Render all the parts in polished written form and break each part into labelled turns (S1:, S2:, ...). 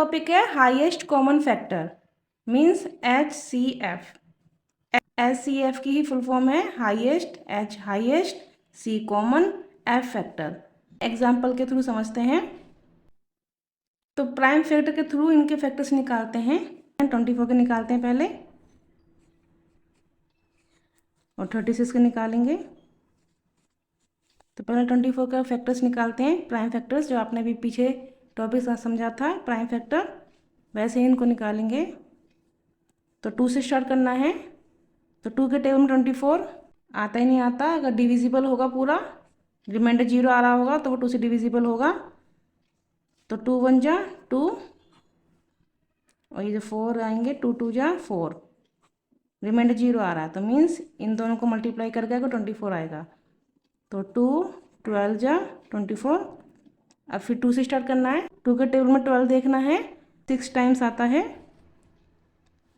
S1: Topic है highest common factor means HCF। HCF की ही full form है highest, H highest, C common, F factor. Example के through समझते हैं। तो प्राइम फैक्टर के थ्रू इनके फैक्टर्स निकालते हैं। 24 के निकालते हैं पहले और 36 के निकालेंगे। तो पहले 24 का फैक्टर्स निकालते हैं, प्राइम फैक्टर्स, जो आपने अभी पीछे टॉपिक समझा था प्राइम फैक्टर, वैसे ही इनको निकालेंगे। तो 2 से स्टार्ट करना है। तो 2 के टेबल में 24 आता ही नहीं आता। अगर डिविजिबल होगा पूरा, रिमाइंडर 0 आ रहा होगा तो वो 2 से डिविजिबल होगा। तो 2 1 जा 2 और ये जो 4 आएंगे 2 2 जा 4, रिमाइंडर 0 आ रहा है तो मीन्स इन दोनों को मल्टीप्लाई करके आएगा 24 आएगा। तो 2 12 जा 24। अब फिर 2 से स्टार्ट करना है। 2 के टेबल में 12 देखना है, 6 टाइम्स आता है।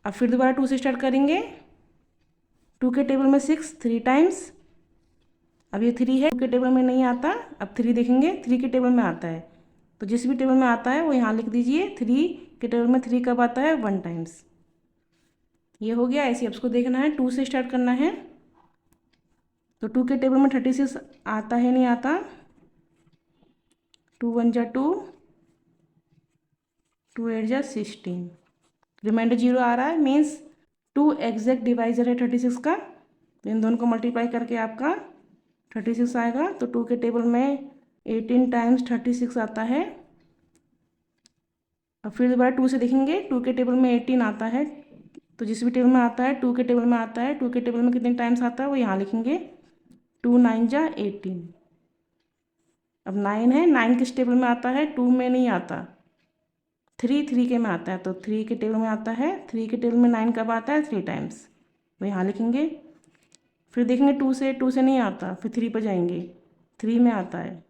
S1: अब फिर दोबारा 2 से स्टार्ट करेंगे। 2 के टेबल में 6 3 टाइम्स। अब ये 3 है, 2 के टेबल में नहीं आता। अब 3 देखेंगे, 3 के टेबल में आता है। तो जिस भी टेबल में आता है वो यहाँ लिख दीजिए। 3 के टेबल में 3 कब आता है? 1 टाइम्स। ये हो गया। ऐसे अब उसको देखना है। 2 से स्टार्ट करना है। तो 2 के टेबल में 36 आता है नहीं आता। 2 1 जा 2, 2 8 जा 16, रिमाइंडर 0 आ रहा है मीन्स 2 एग्जैक्ट डिवाइजर है 36 का। तो इन दोनों को मल्टीप्लाई करके आपका 36 आएगा। तो 2 के टेबल में 18 टाइम्स 36 आता है। अब फिर दोबारा 2 से देखेंगे। 2 के टेबल में 18 आता है। तो जिस भी टेबल में आता है 2 के टेबल में आता है। 2 के टेबल में कितने टाइम्स आता है वो यहाँ लिखेंगे। 2 9 जा 18। अब 9 है, 9 किस टेबल में आता है? 2 में नहीं आता, 3 के में आता है। तो 3 के टेबल में आता है। 3 के टेबल में 9 कब आता है? 3 टाइम्स, वो यहाँ लिखेंगे। फिर देखेंगे 2 से नहीं आता, फिर 3 पर जाएंगे, 3 में आता है।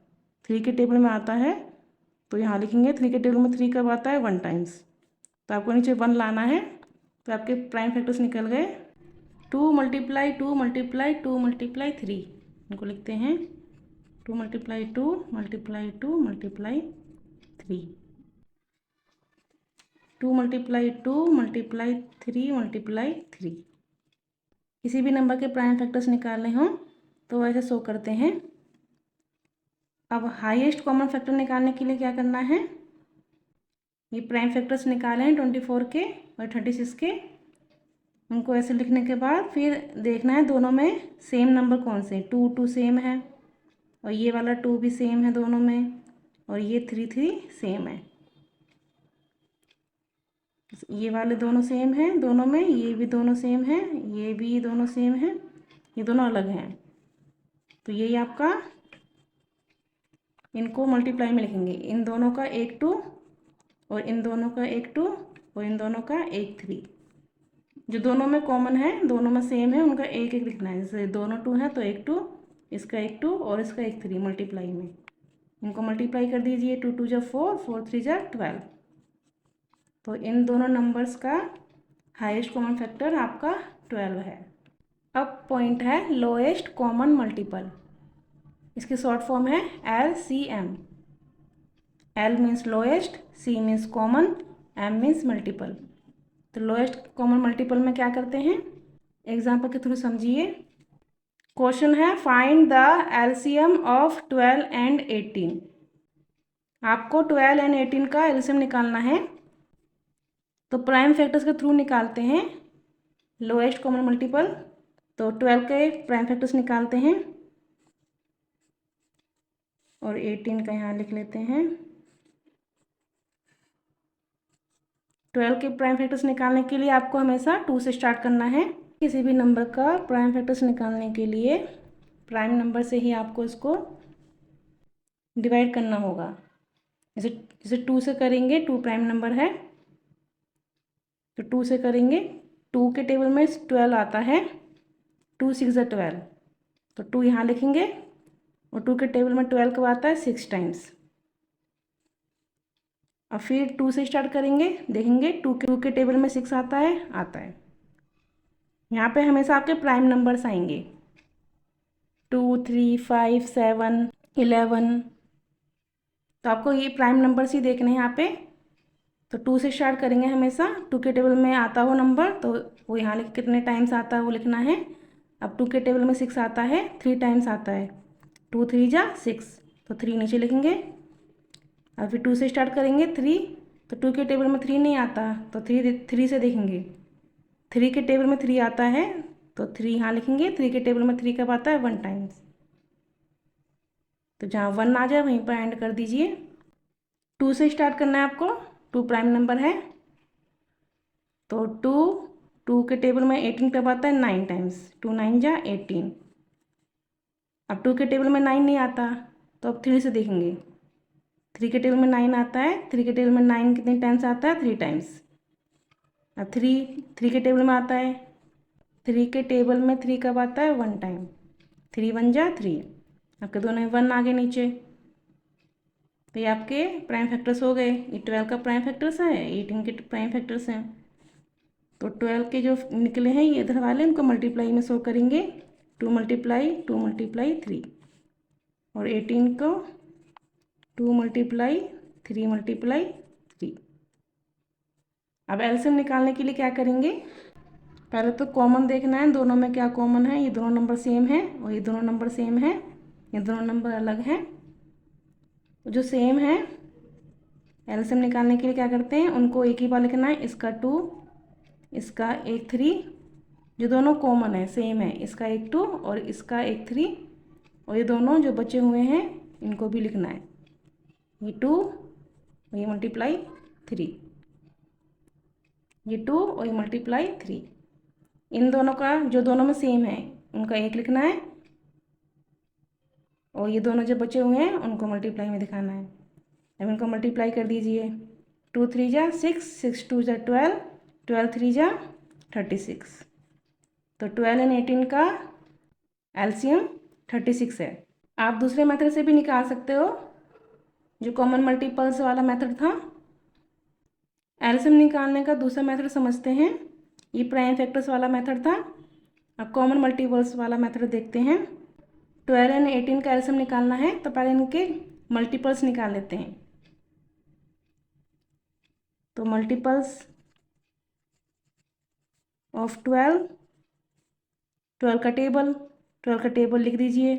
S1: 3 के टेबल में आता है तो यहाँ लिखेंगे। 3 के टेबल में 3 कब आता है? 1 टाइम्स। तो आपको नीचे 1 लाना है। तो आपके प्राइम फैक्टर्स निकल गए। 2 मल्टीप्लाई 2 मल्टीप्लाई 2 मल्टीप्लाई 3, इनको लिखते हैं 2 multiply 2 multiply 2 multiply 3, 2 multiply 2 multiply 3 multiply 3। किसी भी नंबर के प्राइम फैक्टर्स निकालने हों तो वैसे शो करते हैं। अब हाईएस्ट कॉमन फैक्टर निकालने के लिए क्या करना है? ये प्राइम फैक्टर्स निकाले हैं 24 के और 36 के। उनको ऐसे लिखने के बाद फिर देखना है दोनों में सेम नंबर कौन से। 2 2 सेम है और ये वाला 2 भी सेम है दोनों में, और ये 3 3 सेम है। ये वाले दोनों सेम हैं दोनों में, ये भी दोनों सेम है, ये भी दोनों सेम है, ये दोनों अलग हैं। तो यही आपका, इनको मल्टीप्लाई में लिखेंगे। इन दोनों का 1 2 और इन दोनों का 1 2 और इन दोनों का 1 3। जो दोनों में कॉमन है, दोनों में सेम है, उनका 1 1 लिखना है। जैसे दोनों 2 हैं तो 1 2, इसका 1 2 और इसका 1 3 मल्टीप्लाई में। इनको मल्टीप्लाई कर दीजिए। 2 2 जा 4, 4 3 जा 12। तो इन दोनों नंबर्स का हाईएस्ट कॉमन फैक्टर आपका 12 है। अब पॉइंट है लोएस्ट कॉमन मल्टीपल। इसकी शॉर्ट फॉर्म है LCM। L means lowest, C means common, M means multiple. तो लोएस्ट कॉमन मल्टीपल में क्या करते हैं, एग्जाम्पल के थ्रू समझिए। क्वेश्चन है find the LCM of 12 and 18। आपको 12 एंड 18 का LCM निकालना है। तो प्राइम फैक्टर्स के थ्रू निकालते हैं लोएस्ट कॉमन मल्टीपल। तो 12 के प्राइम फैक्टर्स निकालते हैं और 18 का यहाँ लिख लेते हैं। 12 के प्राइम फैक्टर्स निकालने के लिए आपको हमेशा 2 से स्टार्ट करना है। किसी भी नंबर का प्राइम फैक्टर्स निकालने के लिए प्राइम नंबर से ही आपको इसको डिवाइड करना होगा। जैसे जैसे 2 से करेंगे, 2 प्राइम नंबर है तो 2 से करेंगे। 2 के टेबल में 12 आता है, 2 6 12, तो 2 यहाँ लिखेंगे। और 2 के टेबल में 12 कब आता है? 6 टाइम्स। अब फिर 2 से स्टार्ट करेंगे, देखेंगे 2 के टेबल में 6 आता है। यहाँ पे हमेशा आपके प्राइम नंबर्स आएंगे 2 3 5 7 11। तो आपको ये प्राइम नंबर्स ही देखने हैं यहाँ पे। तो 2 से स्टार्ट करेंगे हमेशा। 2 के टेबल में आता हो नंबर तो वो यहाँ लिख कितने टाइम्स आता है वो लिखना है। अब 2 के टेबल में 6 आता है, 3 टाइम्स आता है। 2 3 जा 6, तो 3 नीचे लिखेंगे। अब फिर 2 से स्टार्ट करेंगे 3, तो 2 के टेबल में 3 नहीं आता तो 3 से देखेंगे। 3 के टेबल में 3 आता है तो 3 यहाँ लिखेंगे। 3 के टेबल में 3 कब आता है? 1 टाइम्स। तो जहाँ 1 आ जाए वहीं पर एंड कर दीजिए। 2 से स्टार्ट करना है आपको। 2 प्राइम नंबर है तो 2 के टेबल में 18 कब आता है? 9 टाइम्स। 2 9 जा 18। अब 2 के टेबल में 9 नहीं आता तो अब 3 से देखेंगे। 3 के टेबल में 9 आता है। 3 के टेबल में 9 कितने टाइम्स आता है? 3 टाइम्स। अब 3 के टेबल में आता है। 3 के टेबल में 3 कब आता है? 1 टाइम। 3 1 जा 3। आपके दोनों 1 आगे नीचे, तो ये आपके प्राइम फैक्टर्स हो गए। ये 12 का प्राइम फैक्टर्स है, 18 के प्राइम फैक्टर्स हैं। तो 12 के जो निकले हैं ये इधर वाले, उनको मल्टीप्लाई में शो करेंगे। 2 मल्टीप्लाई 3, और 18 को 2 मल्टीप्लाई 3। अब एलसीएम निकालने के लिए क्या करेंगे? पहले तो कॉमन देखना है, दोनों में क्या कॉमन है। ये दोनों नंबर सेम है और ये दोनों नंबर सेम है, ये दोनों नंबर अलग हैं। तो जो सेम है एलसीएम निकालने के लिए क्या करते हैं, उनको एक ही बार लिखना है। इसका 2, इसका एक 3, जो दोनों कॉमन है सेम है, इसका एक 2 और इसका एक 3, और ये दोनों जो बचे हुए हैं इनको भी लिखना है। ये 2 और ये मल्टीप्लाई 3, ये 2 और ये मल्टीप्लाई 3। इन दोनों का जो दोनों में सेम है उनका एक लिखना है, और ये दोनों जो बचे हुए हैं उनको मल्टीप्लाई में दिखाना है। अब इनको मल्टीप्लाई कर दीजिए। 2 3 जा 6, 6 2 जा 12, 12 3 जा 36। तो 12 एंड 18 का एलसीएम 36 है। आप दूसरे मेथड से भी निकाल सकते हो, जो कॉमन मल्टीपल्स वाला मेथड था। एलसीएम निकालने का दूसरा मेथड समझते हैं। ये प्राइम फैक्टर्स वाला मेथड था। अब कॉमन मल्टीपल्स वाला मेथड देखते हैं। 12 एंड 18 का एलसीएम निकालना है तो पहले इनके मल्टीपल्स निकाल लेते हैं। तो मल्टीपल्स ऑफ 12 का टेबल, 12 का टेबल लिख दीजिए।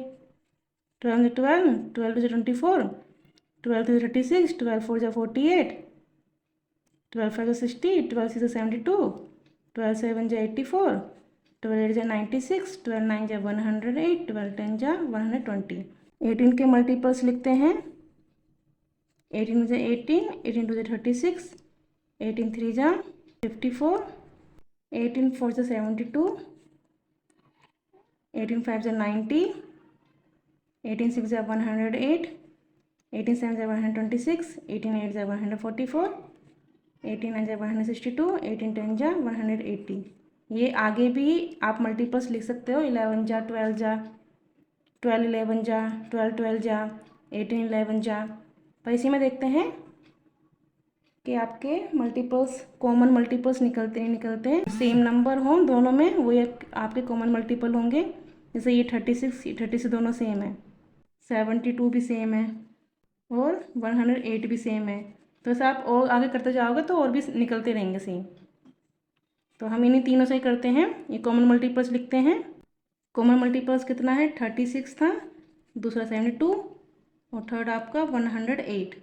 S1: 12 12, 12 2 24, 12 3 36, 12 4 48, 12 5 60, 12 6 72, 12 7 84, 12 8 96, 12 9 108, 12 10 120। 18 के मल्टीपल्स लिखते हैं। 18 से 18, 18 2 36, 18 3 जा 54, 18 4 से 72, 18 5 से 90, 18 6 से 108, 18 7 से 126, 18 8 से 144, 18 9 से 162, 18 10 जा 180। ये आगे भी आप मल्टीपल्स लिख सकते हो। 11 जा 12 जा 12 11 जा 12 12 जा 18 11 जा। पर इसी में देखते हैं कि आपके मल्टीपल्स कॉमन मल्टीपल्स निकलते हैं सेम नंबर हों दोनों में, वो आपके कॉमन मल्टीपल होंगे। जैसे ये 36 दोनों सेम है, 72 भी सेम है और 108 भी सेम है। तो ऐसा आप और आगे करते जाओगे तो और भी निकलते रहेंगे सेम। तो हम इन्हीं तीनों से ही करते हैं। ये कॉमन मल्टीपल्स लिखते हैं। कॉमन मल्टीपल्स कितना है? 36 था, दूसरा 72 और थर्ड आपका 108।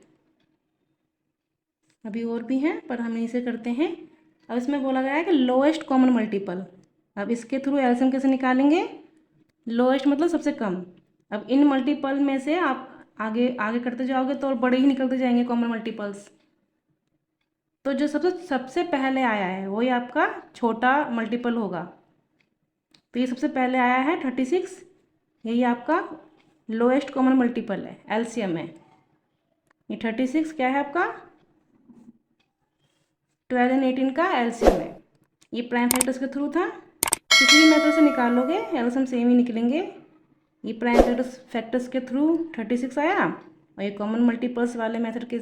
S1: अभी और भी हैं पर हम इसे करते हैं। अब इसमें बोला गया है कि लोएस्ट कॉमन मल्टीपल। अब इसके थ्रू एलसीएम कैसे निकालेंगे? लोएस्ट मतलब सबसे कम। अब इन मल्टीपल में से आप आगे आगे करते जाओगे तो और बड़े ही निकलते जाएंगे कॉमन मल्टीपल्स। तो जो सबसे पहले आया है वही आपका छोटा मल्टीपल होगा। तो ये सबसे पहले आया है 36, यही आपका लोएस्ट कॉमन मल्टीपल है, एलसीएम है। ये 36 क्या है आपका? 12 एंड 18 का एलसीएम है। ये प्राइम फैक्टर्स के थ्रू था। किसी भी मेथड से निकालोगे एलसीएम सेम ही निकलेंगे। ये प्राइम फैक्टर्स के थ्रू 36 आया और ये कॉमन मल्टीपल्स वाले मेथड के